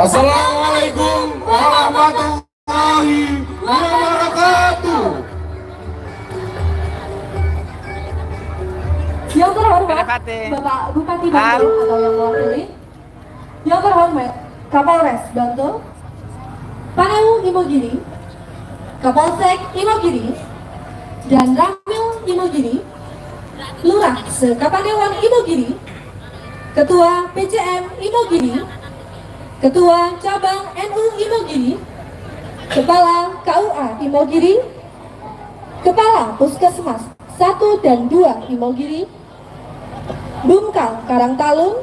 Assalamualaikum warahmatullahi wabarakatuh. Yang terhormat Bapak Bupati Bantul atau yang mewakili, yang terhormat Kapolres Bantul, Paneu Imogiri, Kapolsek Imogiri, dan Ramil Imogiri, Lurah Sekapanewon Imogiri, Ketua PCM Imogiri, Ketua Cabang NU Imogiri, Kepala KUA Imogiri, Kepala Puskesmas 1 dan 2 Imogiri, Bumkal Karangtalun,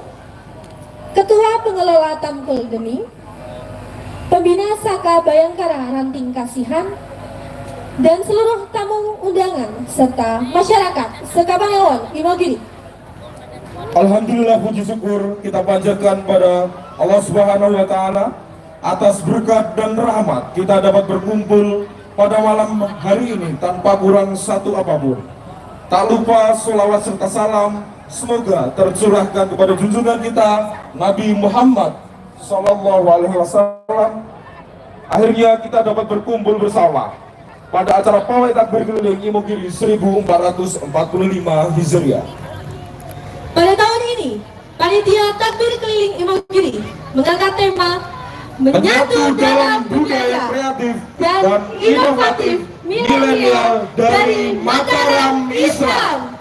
Ketua Pengelola Tampil Demi, Pembina Saka Bayangkara Ranting Kasihan, dan seluruh tamu undangan serta masyarakat Sekapanewon Imogiri. Alhamdulillah, puji syukur kita panjatkan pada Allah Subhanahu wa Ta'ala atas berkat dan rahmat kita dapat berkumpul pada malam hari ini tanpa kurang satu apapun. Tak lupa sholawat serta salam semoga tercurahkan kepada junjungan kita Nabi Muhammad Sallallahu Alaihi Wasallam. Akhirnya kita dapat berkumpul bersama pada acara pawai takbir keliling Imogiri 1445 Hijriah. Pada tahun ini, Panitia Takbir Keliling Imogiri mengangkat tema Menyatu dalam Budaya Kreatif dan Inovatif Milenial dari Mataram Islam.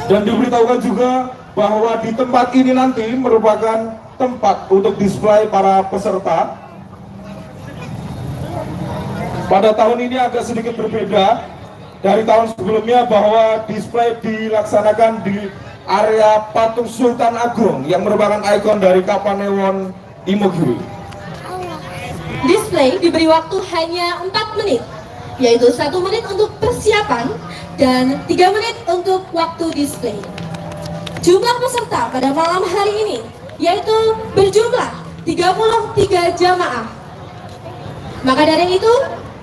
Dan diberitahukan juga bahwa di tempat ini nanti merupakan tempat untuk display para peserta. Pada tahun ini agak sedikit berbeda dari tahun sebelumnya bahwa display dilaksanakan di area Patung Sultan Agung yang merupakan ikon dari Kapanewon Imogiri. Display diberi waktu hanya 4 menit, yaitu 1 menit untuk persiapan dan 3 menit untuk waktu display. Jumlah peserta pada malam hari ini yaitu berjumlah 33 jamaah. Maka dari itu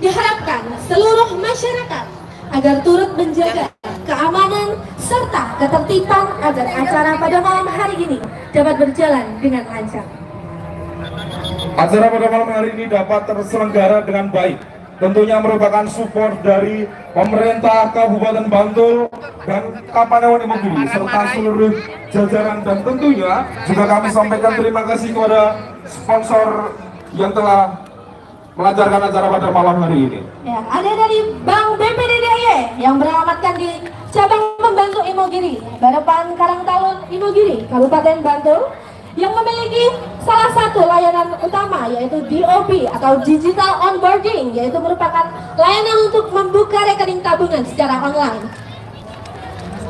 diharapkan seluruh masyarakat agar turut menjaga keamanan serta ketertiban agar acara pada malam hari ini dapat berjalan dengan lancar. Acara pada malam hari ini dapat terselenggara dengan baik. Tentunya merupakan support dari pemerintah Kabupaten Bantul dan Kapanewon Imogiri serta seluruh jajaran, dan tentunya juga kami sampaikan terima kasih kepada sponsor yang telah melancarkan acara pada malam hari ini. Ya, ada dari Bank BPDDIY yang beralamatkan di Cabang Pembantu Imogiri, Barapan Karangtalun Imogiri, Kabupaten Bantul, yang memiliki salah satu layanan utama yaitu DOB atau Digital Onboarding, yaitu merupakan layanan untuk membuka rekening tabungan secara online.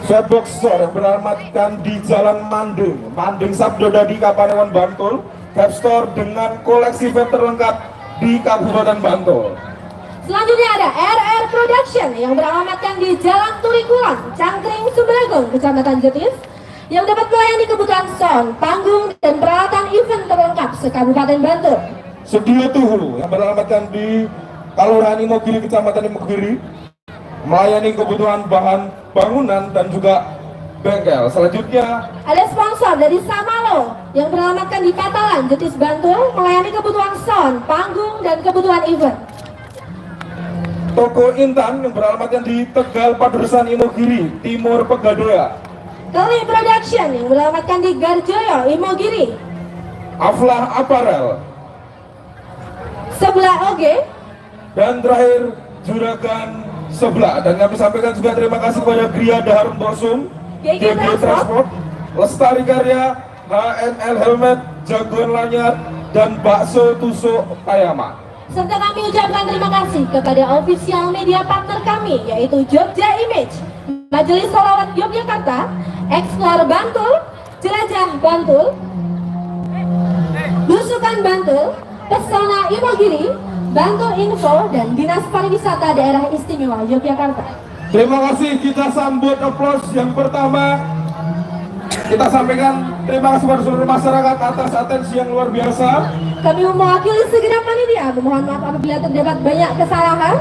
Fatbox Store yang beralamatkan di Jalan Manding Sabdodadi, Kapanewon Bantul. Vape Store dengan koleksi vape terlengkap di Kabupaten Bantul. Selanjutnya ada RR Production yang beralamatkan di Jalan Turikulan, Cangkring, Sumberagong, Kecamatan Jetis, yang dapat melayani kebutuhan sound, panggung, dan peralatan event terlengkap se-Kabupaten Bantul. Sedia Tuhulu yang beralamatkan di Kelurahan Imogiri, Kecamatan Imogiri, melayani kebutuhan bahan bangunan dan juga bengkel. Selanjutnya ada sponsor dari Samalo yang beralamatkan di Patalan, Jetis, Bantul, melayani kebutuhan sound, panggung, dan kebutuhan event. Toko Intan yang beralamatkan di Tegal Paduresan Imogiri, Timur Pegadaian. Kali Production yang beralamatkan di Garjoyo, Imogiri. Aflah Apparel. Sebelah Oge. Dan terakhir Juragan Sebelah. Dan kami sampaikan juga terima kasih kepada Gria Daharum Borsum, GG Transport, Lestari Karya, HNL Helmet, Jagoan Lanyar, dan Bakso Tusuk Payama. Serta kami ucapkan terima kasih kepada official media partner kami yaitu Jogja Image, Majelis Sholawat Yogyakarta, Explore Bantul, Jelajah Bantul, Belusukan Bantul, Pesona Imogiri, Bantul Info, dan Dinas Pariwisata Daerah Istimewa Yogyakarta. Terima kasih, kita sambut aplaus yang pertama. Kita sampaikan terima kasih kepada seluruh masyarakat atas atensi yang luar biasa. Kami mewakili segenap panitia memohon maaf apabila terdapat banyak kesalahan.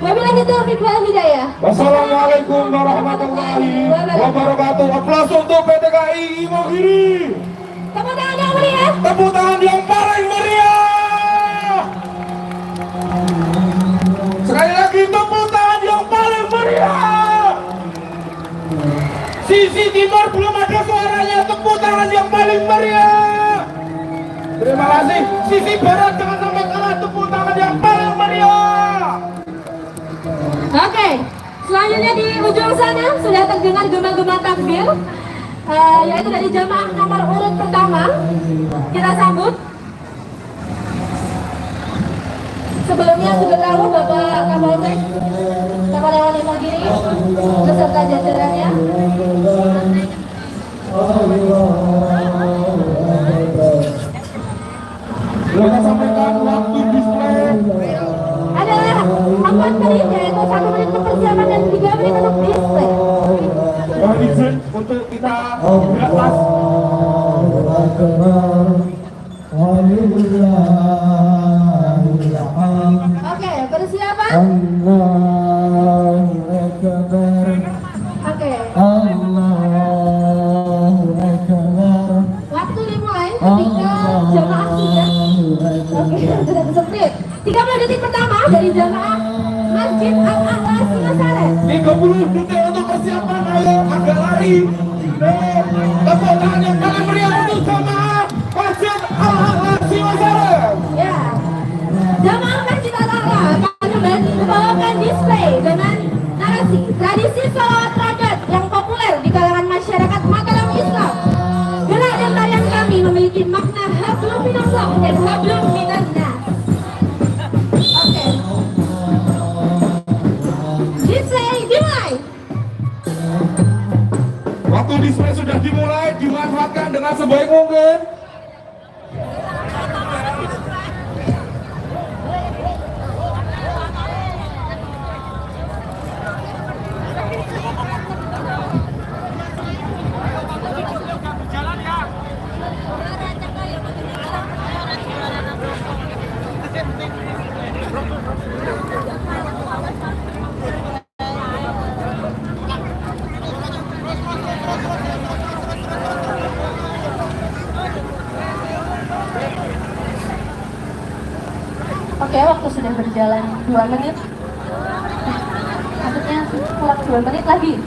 Wabillahi taufiq wal hidayah. Wassalamualaikum warahmatullahi wabarakatuh. Aplaus untuk PT KAI Imogiri. Tepuk tangan yang meriah. Tepuk tangan yang paling meriah. Sekali lagi tepuk tangan yang paling meriah. Sisi timur belum ada suaranya, tepuk tangan yang paling meriah. Terima kasih. Sisi barat jangan sampai kalah, tepuk tangan yang paling meriah. Oke, selanjutnya di ujung sana sudah terdengar gema-gema takbir, yaitu dari jamaah nomor urut pertama. Kita sambut. Sebelumnya sudah tahu Bapak Kapolsek, Kapolres Wonogiri beserta jajarannya. Kita sampaikan waktu display Adalah 4 menit, yaitu 1 menit untuk persiapan dan 3 menit untuk display. mohon izin untuk kita beraklas. Oke, persiapan. Oke, waktu dimulai ketika jamaah sudah. Oke, sudah disemprit. 30 detik pertama dari jamaah Masjid Al-A'la Singosari. 30 detik untuk persiapan, ayo agak lari. Tepuk tangan yang paling meriah untuk jamaah Masjid Al-A'la Singosari. Ya, jamaah Masjid Al-A'la akan membawakan display dengan narasi tradisi salawat rakyat yang populer di kalangan masyarakat Mataram Islam. Gerak dan tarian kami memiliki makna hablum minallah dan hablum minan nas. Oke, display dimulai. Waktu display sudah dimulai, dimanfaatkan dengan sebaik mungkin. Oke, waktu sudah berjalan 2 menit. Maksudnya kurang 2 menit lagi.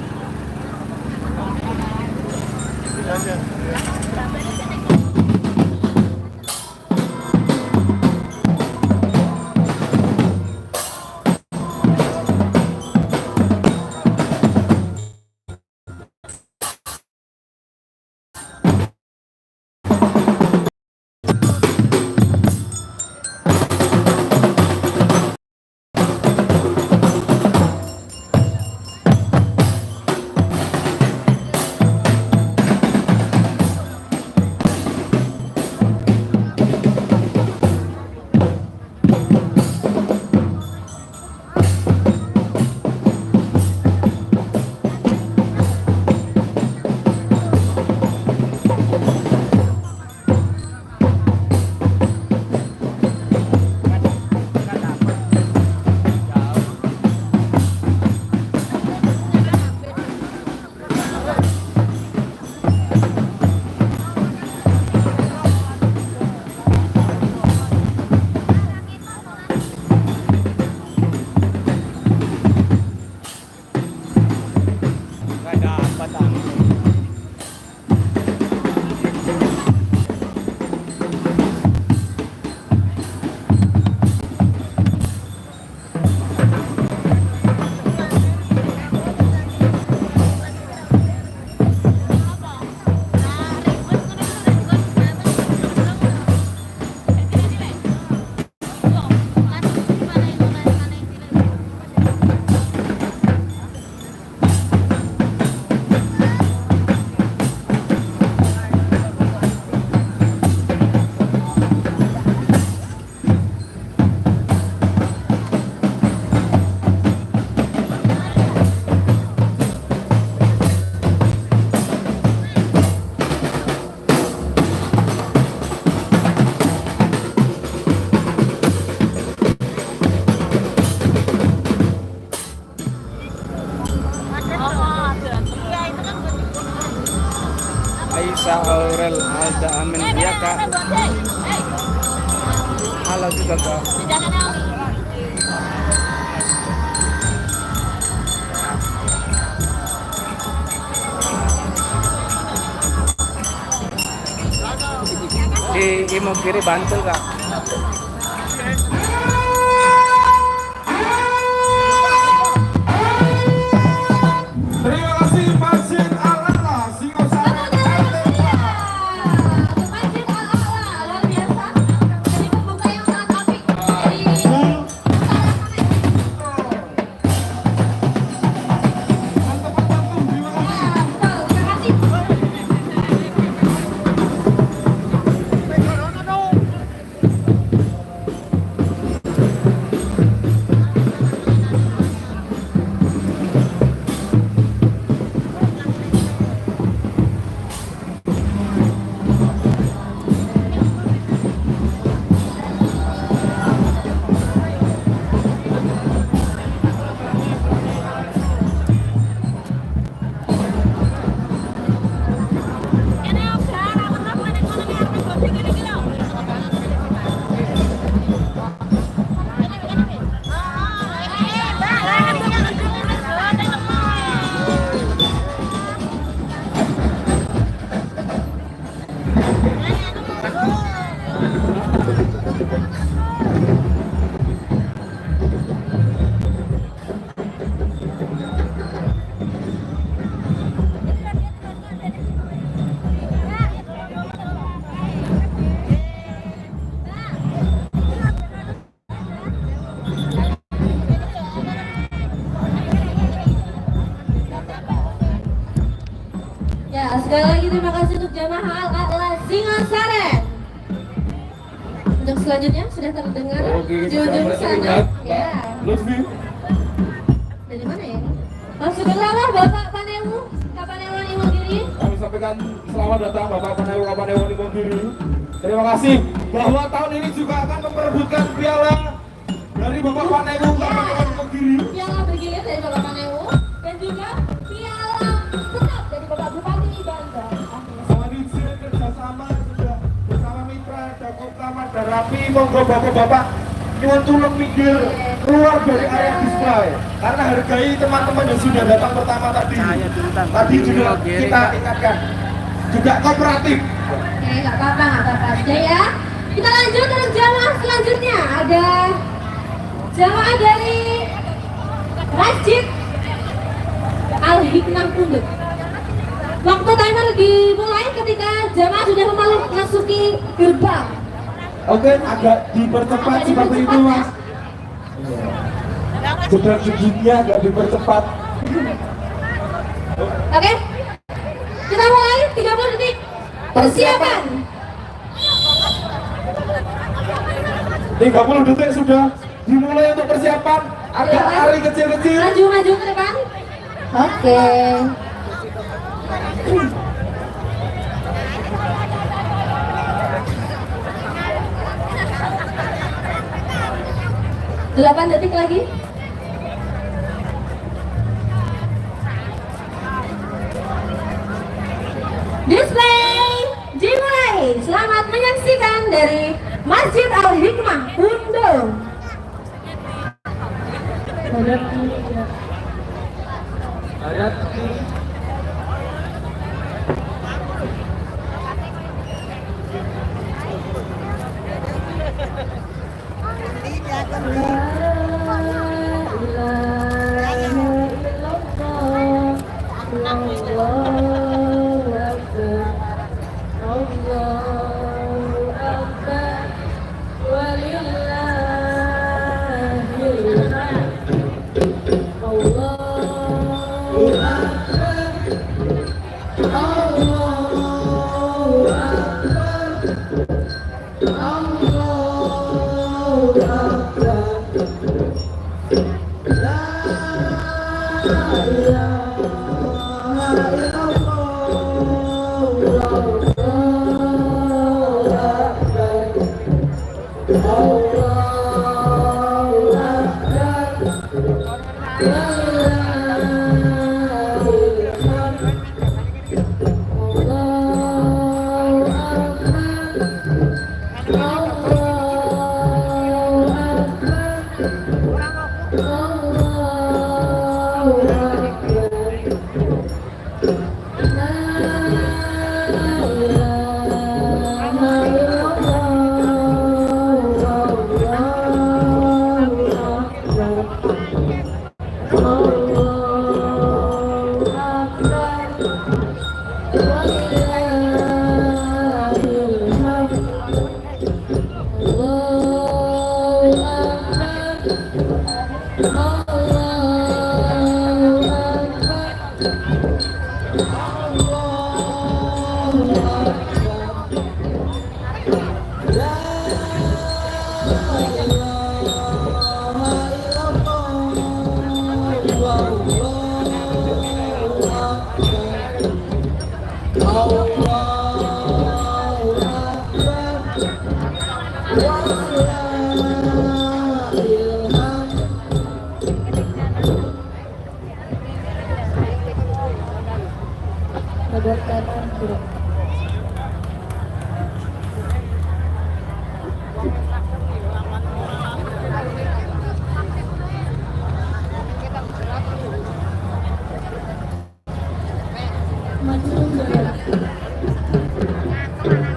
Nisa Aurel Alda Amin ya kak. Halo juga kak. Di Imogiri Bantul kak. Terima kasih Masjid Al-A'la Singosari. Masjid Al-A'la, luar biasa. Jadi pembuka yang sangat apik. Jadi Mantap, terima kasih. terima kasih. Ya, sekali lagi terima kasih untuk jamaah Al-A'la Singosari. Untuk selanjutnya sudah terdengar Oke, di ujung kita sana. ingat, Ya, Lutfi. dari mana ya? Maksudnya Bapak Panewu, Kak Panewu Imogiri. Kami sampaikan selamat datang Bapak Panewu Imogiri. Terima kasih bahwa tahun ini juga akan memperebutkan piala dari Bapak Panewu Imogiri. Piala bergilir dari Bapak Panewu dan juga piala tetap dari Bapak Bupati Bandar. Sama izin kerjasama sudah bersama mitra dan Kopkamar dan Rapi. Monggo bapak-bapak nyuwun tulung minggir keluar dari area display karena hargai teman-teman yang sudah datang pertama tadi. Tadi juga kita ingatkan juga kooperatif. Oke, nggak apa-apa sudah ya. Kita lanjut untuk jamaah selanjutnya. Ada jamaah dari Masjid Al-Hikmah Punduk. Waktu timer dimulai ketika jamaah sudah memasuki gerbang. Oke, agak dipercepat seperti itu mas. Sudah giginya agak dipercepat. Oke, kita mulai 30 detik. Persiapan. 30 detik sudah dimulai untuk persiapan. Agak lari kecil-kecil. Maju ke depan. Oke. Delapan detik lagi. Display dimulai. Selamat menyaksikan dari Masjid Al-Hikmah Pundung.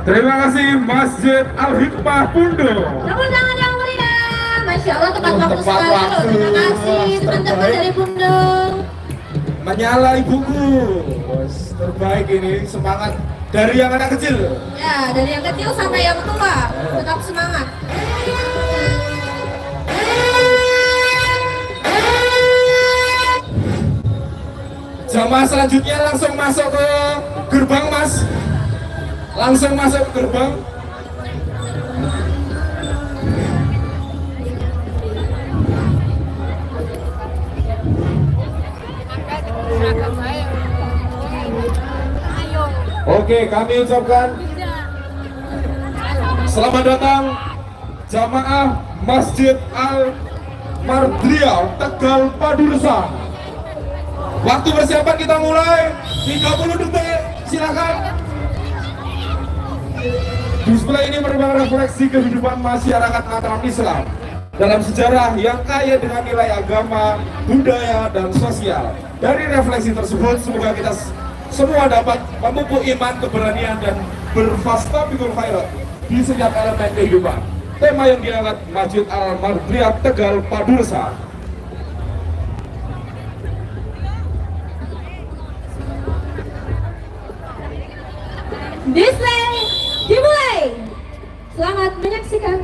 Terima kasih Masjid Al-Hikmah Pundo. Tepuk tangan yang meriah. Masya Allah tepat waktu Tepat sekali loh. waktu. Terima kasih teman-teman Terbaik. dari Pundung. Menyala ibuku. Bos, terbaik ini, semangat dari yang anak kecil. Ya, dari yang kecil sampai yang tua, tetap semangat. Jamaah selanjutnya langsung masuk ke gerbang, Mas. Langsung masuk ke gerbang. Oke, kami ucapkan selamat datang jamaah Masjid Al-Mardriyah Tegal Paduresan. Waktu persiapan kita mulai 30 detik, silakan. Display ini merupakan refleksi kehidupan masyarakat Mataram Islam dalam sejarah yang kaya dengan nilai agama, budaya, dan sosial. Dari refleksi tersebut, semoga kita semua dapat memupuk iman, keberanian, dan berfastabiqul khairat di setiap elemen kehidupan. Tema yang diangkat Masjid Al-Mardriyah Tegal Paduresan. Display dimulai. Selamat menyaksikan.